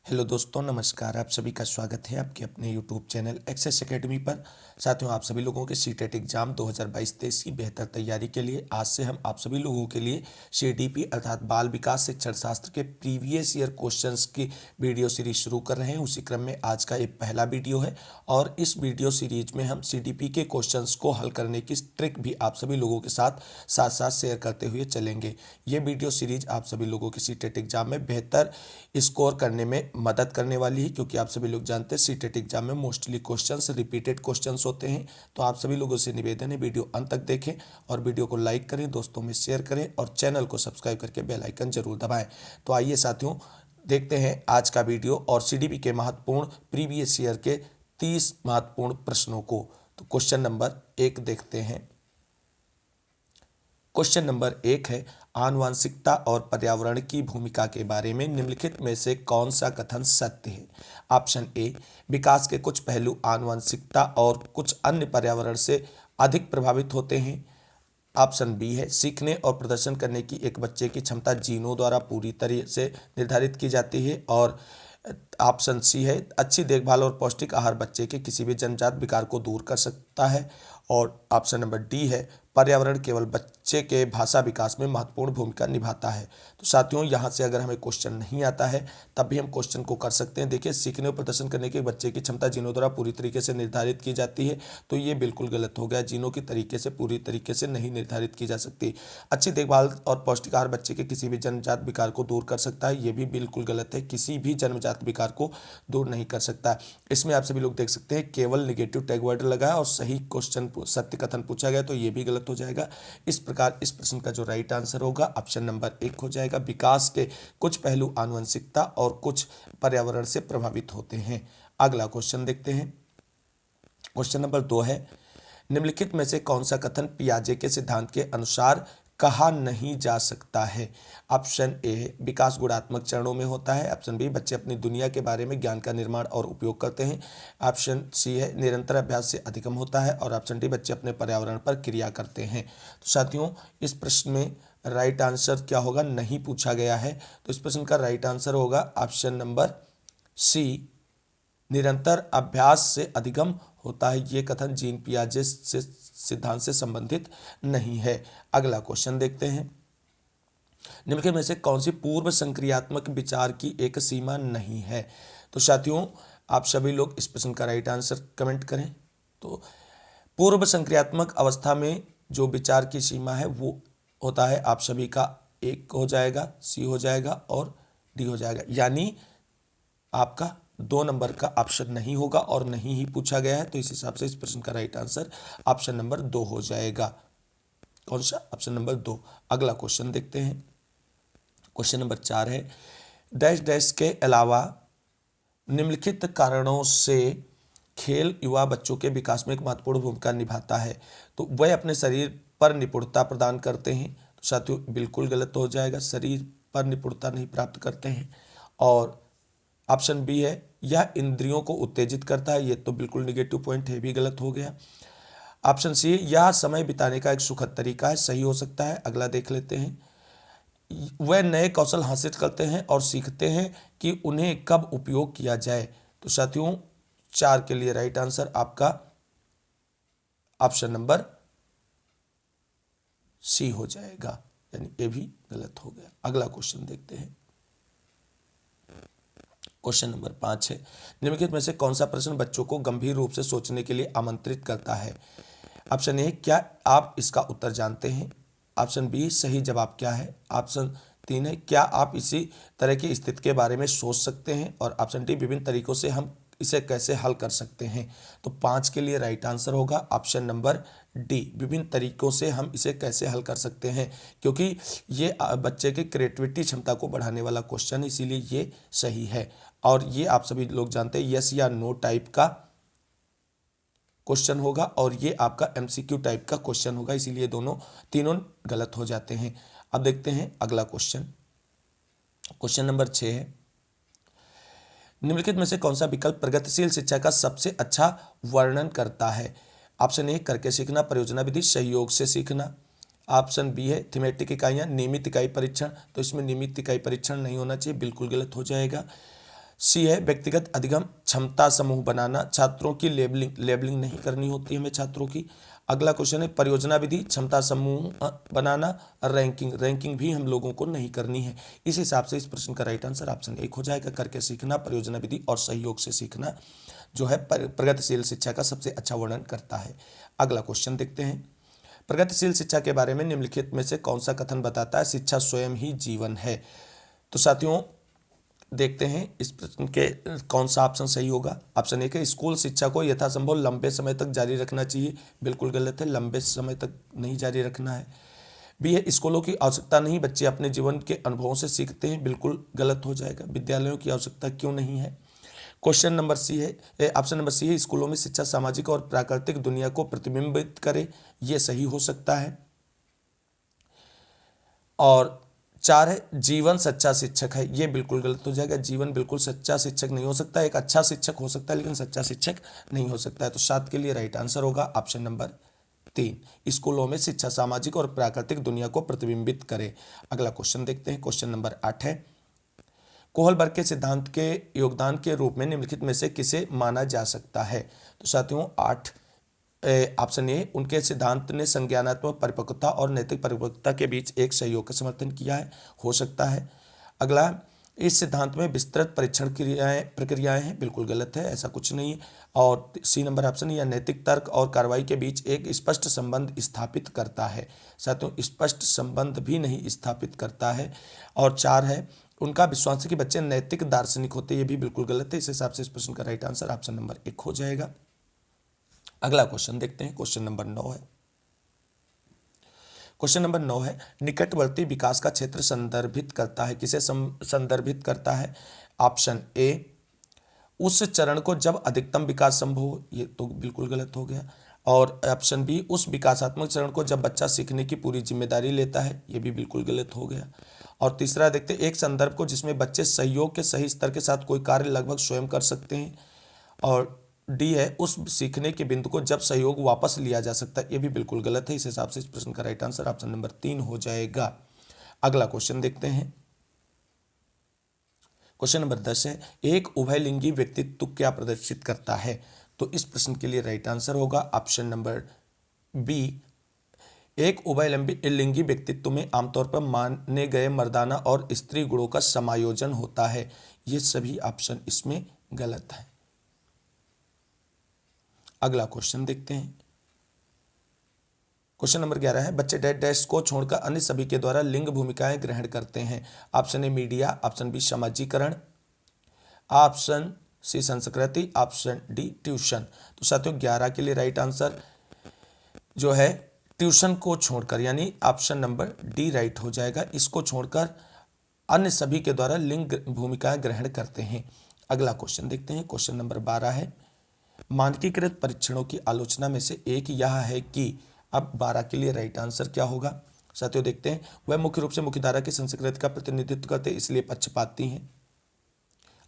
Hello दोस्तों, नमस्कार। आप सभी का स्वागत है आपके अपने यूट्यूब चैनल एक्सेस एकेडमी पर। साथियों, आप सभी लोगों के सीटेट एग्जाम 2022-23 की बेहतर तैयारी के लिए आज से हम आप सभी लोगों के लिए सीडीपी अर्थात बाल विकास शिक्षण शास्त्र के प्रीवियस ईयर क्वेश्चंस की वीडियो सीरीज शुरू कर रहे हैं। उसी क्रम में आज का ये पहला वीडियो है और इस वीडियो सीरीज में हम सीडीपी के क्वेश्चंस को हल करने की ट्रिक भी आप सभी लोगों के साथ साथ साथ शेयर करते हुए चलेंगे। ये वीडियो सीरीज आप सभी लोगों के सीटेट एग्जाम में बेहतर स्कोर करने में मदद करने वाली है, क्योंकि आप सभी लोग जानते हैं सीटेट एग्जाम में मोस्टली क्वेश्चंस रिपीटेड क्वेश्चंस होते हैं। तो आप सभी लोगों से निवेदन है, वीडियो अंत तक देखें और वीडियो को लाइक करें, दोस्तों में शेयर करें और चैनल को सब्सक्राइब करके बेल आइकन जरूर दबाएं। तो आइए साथियों, देखते हैं आज का वीडियो और सीडीपी के महत्वपूर्ण प्रीवियस ईयर के 30 महत्वपूर्ण प्रश्नों को। तो क्वेश्चन नंबर 1 देखते हैं। क्वेश्चन नंबर 1 है, आनुवंशिकता और पर्यावरण की भूमिका के बारे में निम्नलिखित में से कौन सा कथन सत्य है? ऑप्शन ए, विकास के कुछ पहलू आनुवंशिकता और कुछ अन्य पर्यावरण से अधिक प्रभावित होते हैं। ऑप्शन बी है, सीखने और प्रदर्शन करने की एक बच्चे की क्षमता जीनों द्वारा पूरी तरह से निर्धारित की जाती है। और ऑप्शन सी है, अच्छी देखभाल और पौष्टिक आहार बच्चे के किसी भी जन्मजात विकार को दूर कर सकता है। और ऑप्शन नंबर डी है, पर्यावरण केवल बच्चे के भाषा विकास में महत्वपूर्ण भूमिका निभाता है। तो साथियों, यहाँ से अगर हमें क्वेश्चन नहीं आता है तब भी हम क्वेश्चन को कर सकते हैं। देखिए, सीखने और प्रदर्शन करने के बच्चे की क्षमता जीनों द्वारा पूरी तरीके से निर्धारित की जाती है, तो ये बिल्कुल गलत हो गया। जीनों की तरीके से पूरी तरीके से नहीं निर्धारित की जा सकती। अच्छी देखभाल और पौष्टिक आहार बच्चे के किसी भी जन्मजात विकार को दूर कर सकता है, ये भी बिल्कुल गलत है। किसी भी जन्मजात विकार को दूर नहीं कर सकता। इसमें आप सभी लोग देख सकते हैं केवल नेगेटिव टैग वर्ड लगा है और सही क्वेश्चन सत्य कथन पूछा गया, तो ये भी गलत हो जाएगा। इस प्रकार इस प्रश्न का जो राइट आंसर होगा ऑप्शन नंबर 1 हो जाएगा। विकास के कुछ पहलू आनुवंशिकता और कुछ पर्यावरण से प्रभावित होते हैं। अगला क्वेश्चन देखते हैं। क्वेश्चन नंबर 2 है, निम्नलिखित में से कौन सा कथन पियाजे के सिद्धांत के अनुसार कहा नहीं जा सकता है? ऑप्शन ए, विकास गुणात्मक चरणों में होता है। ऑप्शन बी, बच्चे अपनी दुनिया के बारे में ज्ञान का निर्माण और उपयोग करते हैं। ऑप्शन सी है, निरंतर अभ्यास से अधिगम होता है। और ऑप्शन डी, बच्चे अपने पर्यावरण पर क्रिया करते हैं। तो साथियों, इस प्रश्न में राइट आंसर क्या होगा? नहीं पूछा गया है, तो इस प्रश्न का राइट आंसर होगा ऑप्शन नंबर सी, निरंतर अभ्यास से अधिगम होता है। ये कथन जीन पियाजे से सिद्धांत से संबंधित नहीं है। अगला क्वेश्चन देखते हैं। निम्नलिखित में से कौन सी पूर्व संक्रियात्मक विचार की एक सीमा नहीं है? तो साथियों, आप सभी लोग इस प्रश्न का राइट आंसर कमेंट करें। तो पूर्व संक्रियात्मक अवस्था में जो विचार की सीमा है वो होता है, आप सभी का 1 हो जाएगा, सी हो जाएगा और डी हो जाएगा। यानी आपका 2 नंबर का ऑप्शन नहीं होगा और नहीं ही पूछा गया है, तो इस हिसाब से इस प्रश्न का राइट आंसर ऑप्शन नंबर 2 हो जाएगा। कौन सा? Option number 2। अगला क्वेश्चन देखते हैं। क्वेश्चन नंबर 4 है, डैश डैश के अलावा निम्नलिखित कारणों से खेल युवा बच्चों के विकास में एक महत्वपूर्ण भूमिका निभाता है। तो वह अपने शरीर पर निपुणता प्रदान करते हैं। तो साथियों, बिल्कुल गलत हो जाएगा, शरीर पर निपुणता नहीं प्राप्त करते हैं। और ऑप्शन बी है, यह इंद्रियों को उत्तेजित करता है। ये तो बिल्कुल निगेटिव पॉइंट है, भी गलत हो गया। ऑप्शन सी, यह समय बिताने का एक सुखद तरीका है, सही हो सकता है। अगला देख लेते हैं। वह नए कौशल हासिल करते हैं और सीखते हैं कि उन्हें कब उपयोग किया जाए। तो साथियों, 4 के लिए राइट आंसर आपका ऑप्शन नंबर सी हो जाएगा, यानी ये भी गलत हो गया। अगला क्वेश्चन देखते हैं। क्वेश्चन नंबर 5 है, निम्नलिखित में से कौन सा प्रश्न बच्चों को गंभीर रूप से सोचने के लिए आमंत्रित करता है? ऑप्शन ए, क्या आप इसका उत्तर जानते हैं? ऑप्शन बी, सही जवाब क्या है? ऑप्शन 3 है, क्या आप इसी तरह की स्थिति के बारे में सोच सकते हैं? और ऑप्शन डी, विभिन्न तरीकों से हम इसे कैसे हल कर सकते हैं? तो 5 के लिए राइट आंसर होगा ऑप्शन नंबर डी, विभिन्न तरीकों से हम इसे कैसे हल कर सकते हैं, क्योंकि ये बच्चे की क्रिएटिविटी क्षमता को बढ़ाने वाला क्वेश्चन है, इसीलिए ये सही है। और ये आप सभी लोग जानते हैं यस या नो टाइप का क्वेश्चन होगा और ये आपका एमसीक्यू टाइप का क्वेश्चन होगा, इसीलिए तीनों गलत हो जाते हैं। अब देखते हैं अगला क्वेश्चन। क्वेश्चन नंबर 6 है, निम्नलिखित में से कौन सा विकल्प प्रगतिशील शिक्षा का सबसे अच्छा वर्णन करता है? ऑप्शन ए, करके सीखना, परियोजना विधि, सहयोग से सीखना। ऑप्शन बी है, थीमेटिक इकाइयाँ, नियमित इकाई परीक्षण। तो इसमें नियमित इकाई परीक्षण नहीं होना चाहिए, बिल्कुल गलत हो जाएगा। सी है व्यक्तिगत अधिगम क्षमता समूह बनाना, छात्रों की लेबलिंग नहीं करनी होती हमें छात्रों की। अगला क्वेश्चन है परियोजना विधि, क्षमता समूह बनाना, रैंकिंग भी हम लोगों को नहीं करनी है। इस हिसाब से इस प्रश्न का राइट आंसर ऑप्शन 1 हो जाएगा। करके सीखना, परियोजना विधि और सहयोग से सीखना जो है प्रगतिशील शिक्षा का सबसे अच्छा वर्णन करता है। अगला क्वेश्चन देखते हैं, प्रगतिशील शिक्षा के बारे में निम्नलिखित में से कौन सा कथन बताता है शिक्षा स्वयं ही जीवन है। तो साथियों देखते हैं इस प्रश्न के कौन सा ऑप्शन सही होगा। ऑप्शन 1 है स्कूल शिक्षा को यथासंभव लंबे समय तक जारी रखना चाहिए, बिल्कुल गलत है, लंबे समय तक नहीं जारी रखना है। बी है स्कूलों की आवश्यकता नहीं, बच्चे अपने जीवन के अनुभवों से सीखते हैं, बिल्कुल गलत हो जाएगा, विद्यालयों की आवश्यकता क्यों नहीं है। क्वेश्चन नंबर सी है, ऑप्शन नंबर सी है स्कूलों में शिक्षा सामाजिक और प्राकृतिक दुनिया को प्रतिबिंबित करे, ये सही हो सकता है। और 4 है जीवन सच्चा शिक्षक है, ये बिल्कुल गलत हो जाएगा, जीवन बिल्कुल सच्चा शिक्षक नहीं हो सकता, एक अच्छा शिक्षक हो सकता है लेकिन सच्चा शिक्षक नहीं हो सकता है। तो 7 के लिए राइट आंसर होगा ऑप्शन नंबर 3, स्कूलों में शिक्षा सामाजिक और प्राकृतिक दुनिया को प्रतिबिंबित करे। अगला क्वेश्चन देखते हैं, क्वेश्चन नंबर 8 है कोहलबर्ग के सिद्धांत के योगदान के रूप में निम्नलिखित में से किसे माना जा सकता है। तो साथियों 8 ऑप्शन ए उनके सिद्धांत ने संज्ञानात्मक परिपक्वता और नैतिक परिपक्वता के बीच एक सहयोग का समर्थन किया है, हो सकता है। अगला इस सिद्धांत में विस्तृत परीक्षण प्रक्रियाएं हैं, बिल्कुल गलत है, ऐसा कुछ नहीं है। और सी नंबर ऑप्शन या नैतिक तर्क और कार्रवाई के बीच एक स्पष्ट संबंध स्थापित करता है, साथियों स्पष्ट संबंध भी नहीं स्थापित करता है। और 4 है उनका विश्वास है कि बच्चे नैतिक दार्शनिक होते, ये भी बिल्कुल गलत है। इस हिसाब से इस प्रश्न का राइट आंसर ऑप्शन नंबर 1 हो जाएगा। अगला क्वेश्चन देखते हैं, क्वेश्चन नंबर 9 है। क्वेश्चन नंबर 9 है निकटवर्ती विकास का क्षेत्र संदर्भित करता है, किसे संदर्भित करता है। ऑप्शन ए उस चरण को जब अधिकतम विकास संभव हो, ये तो बिल्कुल गलत हो गया। और ऑप्शन बी उस विकासात्मक चरण को जब बच्चा सीखने की पूरी जिम्मेदारी लेता है, ये भी बिल्कुल गलत हो गया। और तीसरा देखते हैं एक संदर्भ को जिसमें बच्चे सहयोग के सही स्तर के साथ कोई कार्य लगभग स्वयं कर सकते हैं। और डी है उस सीखने के बिंदु को जब सहयोग वापस लिया जा सकता है, ये भी बिल्कुल गलत है। इस हिसाब से इस प्रश्न का राइट आंसर ऑप्शन नंबर 3 हो जाएगा। अगला क्वेश्चन देखते हैं, क्वेश्चन नंबर 10 है एक उभयलिंगी व्यक्तित्व क्या प्रदर्शित करता है। तो इस प्रश्न के लिए राइट आंसर होगा ऑप्शन नंबर बी, एक उभयलिंगी व्यक्तित्व में आमतौर पर माने गए मर्दाना और स्त्री गुणों का समायोजन होता है। ये सभी ऑप्शन इसमें गलत है। अगला क्वेश्चन देखते हैं, क्वेश्चन नंबर 11 है बच्चे डैश डैश को छोड़कर अन्य सभी के द्वारा लिंग भूमिकाएं ग्रहण करते हैं। Option a media, option b समाजीकरण, ऑप्शन सी संस्कृति, ऑप्शन डी ट्यूशन। तो साथियों 11 के लिए राइट आंसर जो है ट्यूशन को छोड़कर, यानी ऑप्शन नंबर डी राइट हो जाएगा। इसको छोड़कर अन्य सभी के द्वारा लिंग भूमिकाएं ग्रहण करते हैं। अगला क्वेश्चन देखते हैं, क्वेश्चन नंबर 12 है मानकीकृत परीक्षणों की आलोचना में से एक यह है कि, अब 12 के लिए राइट आंसर क्या होगा। साथियों देखते हैं वह मुख्य रूप से मुख्यधारा की संस्कृति का प्रतिनिधित्व करते इसलिए पक्षपाती हैं,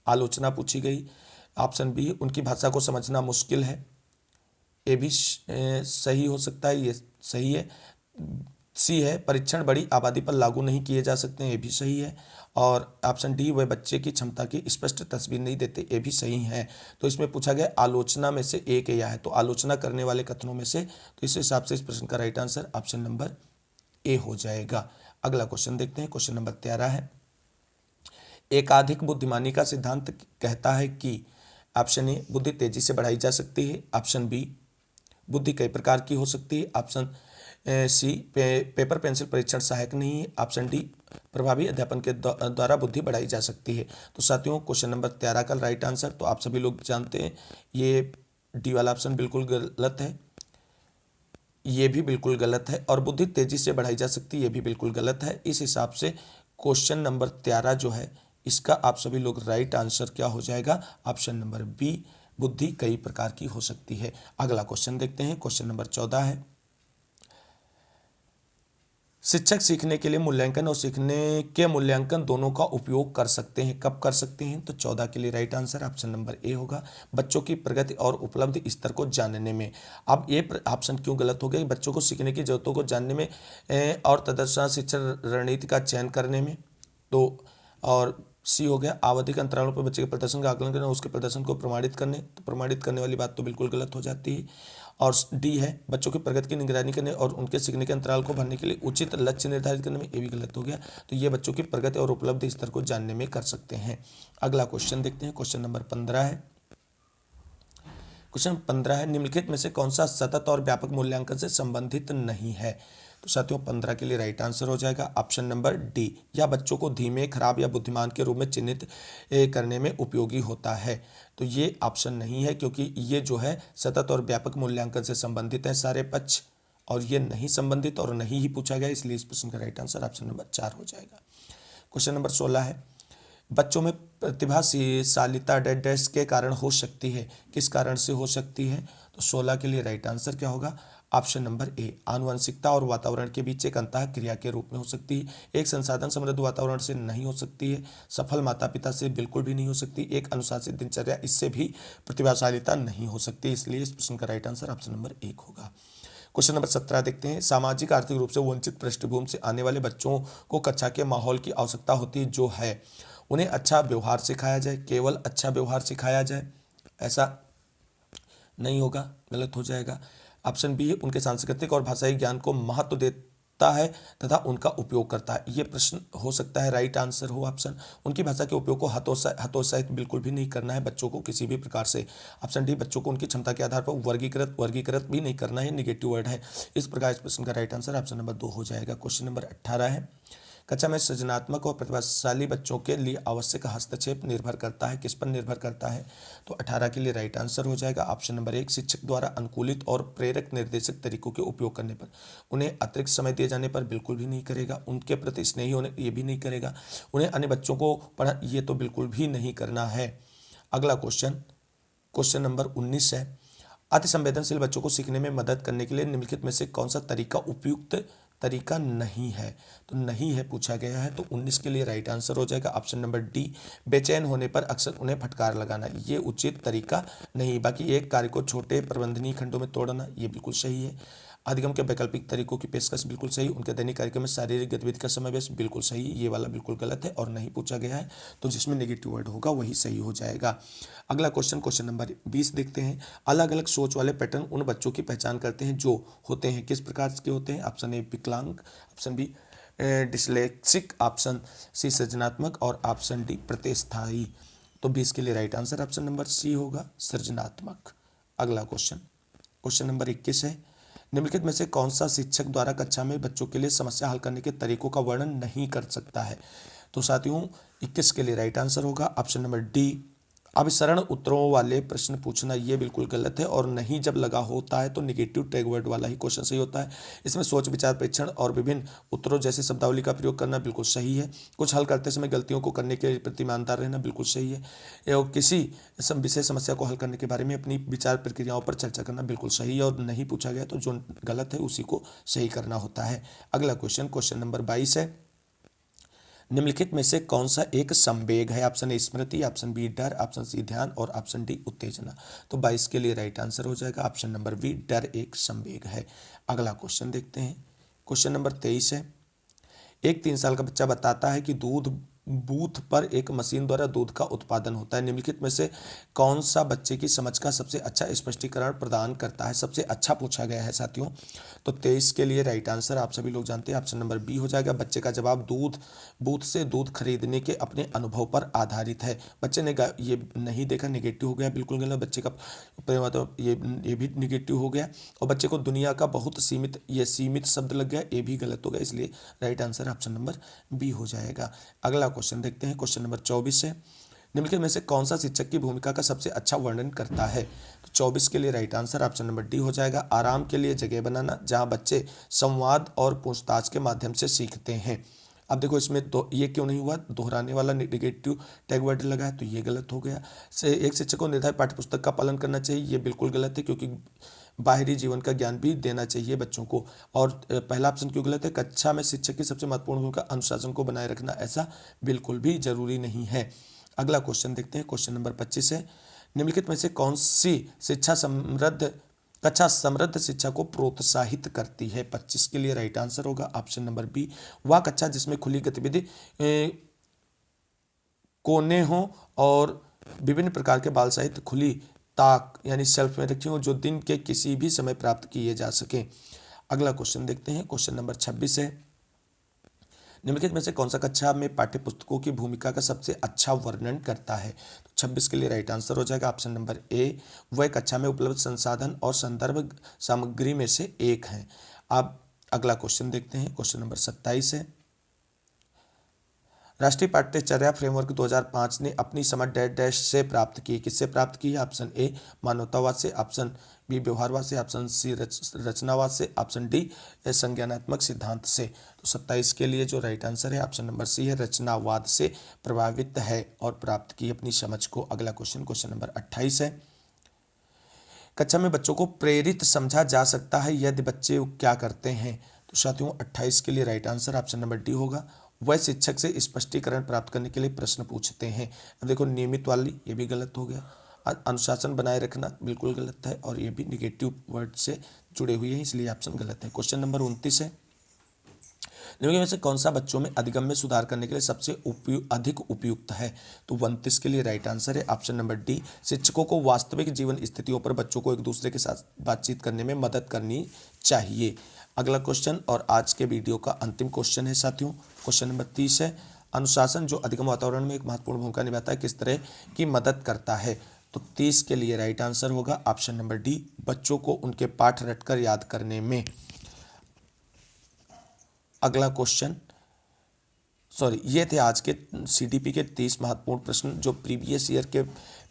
आलोचना पूछी गई। ऑप्शन बी उनकी भाषा को समझना मुश्किल है, ये भी सही हो सकता है, ये सही है। सी है परीक्षण बड़ी आबादी पर लागू नहीं किए जा सकते हैं, ये भी सही है। और ऑप्शन डी वह बच्चे की क्षमता की स्पष्ट तस्वीर नहीं देते, ये भी सही है। तो इसमें पूछा गया आलोचना में से एक या है, तो आलोचना करने वाले कथनों में से, तो इस हिसाब से इस प्रश्न का right answer option number A हो जाएगा। अगला क्वेश्चन देखते हैं, क्वेश्चन नंबर 13 है एकाधिक बुद्धिमानी का सिद्धांत कहता है कि ऑप्शन ए बुद्धि तेजी से बढ़ाई जा सकती है, ऑप्शन बी बुद्धि कई प्रकार की हो सकती है, ऑप्शन सी पेपर पेंसिल परीक्षण सहायक नहीं है, ऑप्शन डी प्रभावी अध्यापन के द्वारा बुद्धि बढ़ाई जा सकती है। तो साथियों क्वेश्चन नंबर 13 का राइट आंसर तो आप सभी लोग जानते हैं, ये डी वाला ऑप्शन बिल्कुल गलत है, ये भी बिल्कुल गलत है। और बुद्धि तेजी से बढ़ाई जा सकती है, ये भी बिल्कुल गलत है। इस हिसाब से क्वेश्चन नंबर 13 जो है इसका आप सभी लोग राइट आंसर क्या हो जाएगा, ऑप्शन नंबर बी बुद्धि कई प्रकार की हो सकती है। अगला क्वेश्चन देखते हैं, क्वेश्चन नंबर 14 है शिक्षक सीखने के लिए मूल्यांकन और सीखने के मूल्यांकन दोनों का उपयोग कर सकते हैं, कब कर सकते हैं। तो 14 के लिए right answer option number A होगा, बच्चों की प्रगति और उपलब्धि स्तर को जानने में। अब ये ऑप्शन क्यों गलत हो गया, बच्चों को सीखने की जरूरतों को जानने में और तदनुसार शिक्षा रणनीति का चयन करने में। तो और सी हो गया। आवधिक अंतरालों पर बच्चे के प्रदर्शन का आकलन करना, उसके प्रदर्शन को प्रमाणित करने, तो प्रमाणित करने वाली बात तो बिल्कुल गलत हो जाती है। और डी है बच्चों की प्रगति की निगरानी करने और उनके सीखने के अंतराल को भरने के लिए उचित लक्ष्य निर्धारित करने में, ये भी गलत हो गया। तो ये बच्चों की प्रगति और उपलब्धि स्तर को जानने में कर सकते हैं। अगला क्वेश्चन देखते हैं, क्वेश्चन नंबर 15 है। क्वेश्चन 15 है, निम्नलिखित में से कौन सा सतत और व्यापक मूल्यांकन से संबंधित नहीं है? तो साथियों 15 के लिए राइट आंसर हो जाएगा ऑप्शन नंबर डी, या बच्चों को धीमे, खराब या बुद्धिमान के रूप में चिन्हित करने में उपयोगी होता है। तो ये ऑप्शन नहीं है, क्योंकि ये जो है सतत और व्यापक मूल्यांकन से संबंधित है सारे पक्ष, और ये नहीं संबंधित और नहीं ही पूछा गया, इसलिए इस प्रश्न का राइट आंसर ऑप्शन नंबर 4 हो जाएगा। क्वेश्चन नंबर 16 है, बच्चों में प्रतिभाशालिता डैश के कारण हो सकती है, किस कारण से हो सकती है? तो 16 के लिए राइट आंसर क्या होगा? ऑप्शन नंबर ए, आनुवंशिकता और वातावरण के बीच एक अंतः क्रिया के रूप में हो सकती है। एक संसाधन समृद्ध वातावरण से नहीं हो सकती है। सफल माता पिता से बिल्कुल भी नहीं हो सकती। एक अनुशासित दिनचर्या, इससे भी प्रतिभाशालिता नहीं हो सकती। इसलिए इस प्रश्न का राइट आंसर ऑप्शन नंबर 1 होगा। क्वेश्चन नंबर 17 देखते हैं, सामाजिक आर्थिक रूप से वंचित पृष्ठभूमि से आने वाले बच्चों को कक्षा के माहौल की आवश्यकता होती है, जो है उन्हें अच्छा व्यवहार सिखाया जाए, केवल अच्छा व्यवहार सिखाया जाए, ऐसा नहीं होगा, गलत हो जाएगा। ऑप्शन बी है, उनके सांस्कृतिक और भाषाई ज्ञान को महत्व देता है तथा उनका उपयोग करता है। ये प्रश्न हो सकता है राइट आंसर हो ऑप्शन, उनकी भाषा के उपयोग को हतोत्साहित बिल्कुल भी नहीं करना है बच्चों को किसी भी प्रकार से। ऑप्शन डी, बच्चों को उनकी क्षमता के आधार पर वर्गीकृत भी नहीं करना है, निगेटिव वर्ड है। इस प्रकार इस प्रश्न का राइट आंसर ऑप्शन नंबर 2 हो जाएगा। क्वेश्चन नंबर 18 है, कक्षा में सृजनात्मक और प्रतिभाशाली बच्चों के लिए आवश्यक हस्तक्षेप निर्भर करता है, किस पर निर्भर करता है? तो 18 के लिए राइट आंसर हो जाएगा ऑप्शन नंबर 1, शिक्षक द्वारा अनुकूलित और प्रेरक निर्देशक तरीकों के उपयोग करने पर। उन्हें अतिरिक्त समय दिए जाने पर बिल्कुल भी नहीं करेगा। उनके प्रति स्नेही होने, ये भी नहीं करेगा। उन्हें अन्य बच्चों को पढ़ा, ये तो बिल्कुल भी नहीं करना है। अगला क्वेश्चन, क्वेश्चन नंबर 19 है, अति संवेदनशील बच्चों को सीखने में मदद करने के लिए निम्नलिखित में से कौन सा तरीका उपयुक्त तरीका नहीं है? तो नहीं है पूछा गया है, तो 19 के लिए राइट आंसर हो जाएगा ऑप्शन नंबर डी, बेचैन होने पर अक्सर उन्हें फटकार लगाना, ये उचित तरीका नहीं। बाकी एक कार्य को छोटे प्रबंधनीय खंडों में तोड़ना, ये बिल्कुल सही है। अधिगम के वैकल्पिक तरीकों की पेशकश बिल्कुल सही। उनके दैनिक कार्यक्रम में शारीरिक गतिविधि का समावेश बिल्कुल सही, ये वाला बिल्कुल गलत है और नहीं पूछा गया है, तो जिसमें नेगेटिव वर्ड होगा वही सही हो जाएगा। अगला क्वेश्चन, क्वेश्चन नंबर 20 देखते हैं, अलग अलग सोच वाले पैटर्न उन बच्चों की पहचान करते हैं जो होते हैं, किस प्रकार के होते हैं? ऑप्शन ए विकलांग, option b dyslexic, option c सृजनात्मक और ऑप्शन डी प्रतिस्थायी। तो 20 के लिए right answer option number c होगा, सृजनात्मक। अगला क्वेश्चन, क्वेश्चन नंबर 21 है, निम्नलिखित में से कौन सा शिक्षक द्वारा कक्षा में बच्चों के लिए समस्या हल करने के तरीकों का वर्णन नहीं कर सकता है? तो साथियों 21 के लिए राइट आंसर होगा ऑप्शन नंबर डी, अभिसरण उत्तरों वाले प्रश्न पूछना, ये बिल्कुल गलत है। और नहीं जब लगा होता है तो निगेटिव टैग वर्ड वाला ही क्वेश्चन सही होता है। इसमें सोच विचार परीक्षण और विभिन्न उत्तरों जैसे शब्दावली का प्रयोग करना बिल्कुल सही है। कुछ हल करते समय गलतियों को करने के प्रति ईमानदार रहना बिल्कुल सही है। और किसी विषय समस्या को हल करने के बारे में अपनी विचार प्रक्रियाओं पर चर्चा करना बिल्कुल सही है। और नहीं पूछा गया तो जो गलत है उसी को सही करना होता है। अगला क्वेश्चन, क्वेश्चन नंबर 22 है, निम्नलिखित में से कौन सा एक संवेग है? ऑप्शन ए स्मृति, ऑप्शन बी डर, ऑप्शन सी ध्यान और ऑप्शन डी उत्तेजना। तो 22 के लिए राइट आंसर हो जाएगा ऑप्शन नंबर बी, डर एक संवेग है। अगला क्वेश्चन देखते हैं, क्वेश्चन नंबर 23 है, एक 3 साल का बच्चा बताता है कि दूध बूथ पर एक मशीन द्वारा दूध का उत्पादन होता है। निम्नलिखित में से कौन सा बच्चे की समझ का सबसे अच्छा स्पष्टीकरण प्रदान करता है? सबसे अच्छा पूछा गया है साथियों। तो 23 के लिए राइट आंसर आप सभी लोग जानते हैं ऑप्शन नंबर बी हो जाएगा। बच्चे का जवाब दूध बूथ से दूध खरीदने के अपने अनुभव पर आधारित है। बच्चे ने ये नहीं देखा, निगेटिव हो गया, बिल्कुल गलत। बच्चे का मतलब ये भी निगेटिव हो गया। और बच्चे को दुनिया का बहुत सीमित, ये सीमित शब्द लग गया, ये भी गलत हो गया। इसलिए right answer option number b हो जाएगा। अगला क्वेश्चन देखते हैं, क्वेश्चन नंबर 24 है, निम्नलिखित में से कौन सा शिक्षक की भूमिका का सबसे अच्छा वर्णन करता है? तो 24 के लिए right answer option number D हो जाएगा, आराम के लिए जगह बनाना, जहां बच्चे संवाद और पूछताछ के माध्यम से सीखते हैं। अब देखो इसमें तो ये क्यों नहीं हुआ, दोहराने वाला नेगेटिव टैग वर्ड लगा है, तो ये गलत हो गया। से एक शिक्षक को निर्धारित पाठ्यपुस्तक का पालन करना चाहिए, ये बिल्कुल गलत है, क्योंकि बाहरी जीवन का ज्ञान भी देना चाहिए बच्चों को। और पहला ऑप्शन क्यों गलत है, कक्षा में शिक्षक की सबसे महत्वपूर्ण भूमिका अनुशासन को बनाए रखना, ऐसा बिल्कुल भी जरूरी नहीं है। अगला क्वेश्चन देखते हैं, क्वेश्चन नंबर 25 है, निम्नलिखित में से कौन सी कक्षा समृद्ध शिक्षा को प्रोत्साहित करती है? 25 के लिए राइट आंसर होगा ऑप्शन नंबर बी, वह कक्षा जिसमें खुली गतिविधि कोने हों और विभिन्न प्रकार के बाल सहित खुली ताक यानी शेल्फ में रखी हों जो दिन के किसी भी समय प्राप्त किए जा सकें। अगला क्वेश्चन देखते हैं। क्वेश्चन नंबर 26 है, निम्नलिखित में से कौन सा कक्षा में पाठ्य पुस्तकों की भूमिका का सबसे अच्छा वर्णन करता है? तो 26 के लिए राइट आंसर हो जाएगा ऑप्शन नंबर ए, वह कक्षा में उपलब्ध संसाधन और संदर्भ सामग्री में से एक है। अब अगला क्वेश्चन देखते हैं। क्वेश्चन नंबर 27 है, राष्ट्रीय पाठ्यचर्या फ्रेमवर्क 2005 ने अपनी समझ डैश डैश से प्राप्त की। किससे प्राप्त की है? ऑप्शन ए मानवतावाद से, ऑप्शन बी व्यवहारवाद से, ऑप्शन सी रचनावाद से, ऑप्शन डी संज्ञानात्मक सिद्धांत से। तो 27 के लिए जो राइट आंसर है ऑप्शन नंबर सी है, रचनावाद से प्रभावित है और प्राप्त की अपनी समझ को। अगला क्वेश्चन, क्वेश्चन नंबर 28 है, कक्षा में बच्चों को प्रेरित समझा जा सकता है यदि बच्चे क्या करते हैं? तो साथियों 28 के लिए right answer option number D होगा, वह शिक्षक से स्पष्टीकरण प्राप्त करने के लिए प्रश्न पूछते हैं। अब देखो नियमित वाली ये भी गलत हो गया, अनुशासन बनाए रखना बिल्कुल गलत है और ये भी निगेटिव वर्ड से जुड़े हुए हैं, इसलिए ऑप्शन गलत है। क्वेश्चन नंबर 29 है, निम्नलिखित में से कौन सा बच्चों में अधिगम्य सुधार करने के लिए सबसे अधिक उपयुक्त है? तो 29 के लिए राइट आंसर है ऑप्शन नंबर डी, शिक्षकों को वास्तविक जीवन स्थितियों पर बच्चों को एक दूसरे के साथ बातचीत करने में मदद करनी चाहिए। अगला क्वेश्चन और आज के वीडियो का अंतिम क्वेश्चन है साथियों, क्वेश्चन नंबर 30 है, अनुशासन जो अधिगम वातावरण में एक महत्वपूर्ण भूमिका निभाता है किस तरह की मदद करता है? तो 30 के लिए राइट आंसर होगा ऑप्शन नंबर डी, बच्चों को उनके पाठ रटकर याद करने में। अगला क्वेश्चन ये थे आज के सीडीपी के 30 महत्वपूर्ण प्रश्न जो प्रीवियस ईयर के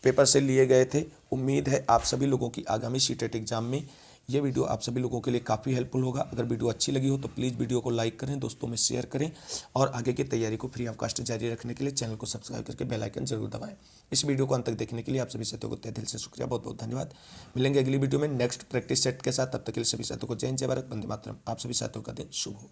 पेपर से लिए गए थे। उम्मीद है आप सभी लोगों की आगामी सीटेट एग्जाम में ये वीडियो आप सभी लोगों के लिए काफ़ी हेल्पफुल होगा। अगर वीडियो अच्छी लगी हो तो प्लीज़ वीडियो को लाइक करें, दोस्तों में शेयर करें और आगे की तैयारी को फ्री ऑफ कॉस्ट जारी रखने के लिए चैनल को सब्सक्राइब करके बेल आइकन जरूर दबाएं। इस वीडियो को अंत तक देखने के लिए आप सभी साथियों को तहे दिल से शुक्रिया, बहुत बहुत धन्यवाद। मिलेंगे अगली वीडियो में नेक्स्ट प्रैक्टिस सेट के साथ, तब तक के लिए सभी साथियों को जय हिंद, जय भारत, वंदे मातरम। आप सभी साथियों का दिन शुभ हो।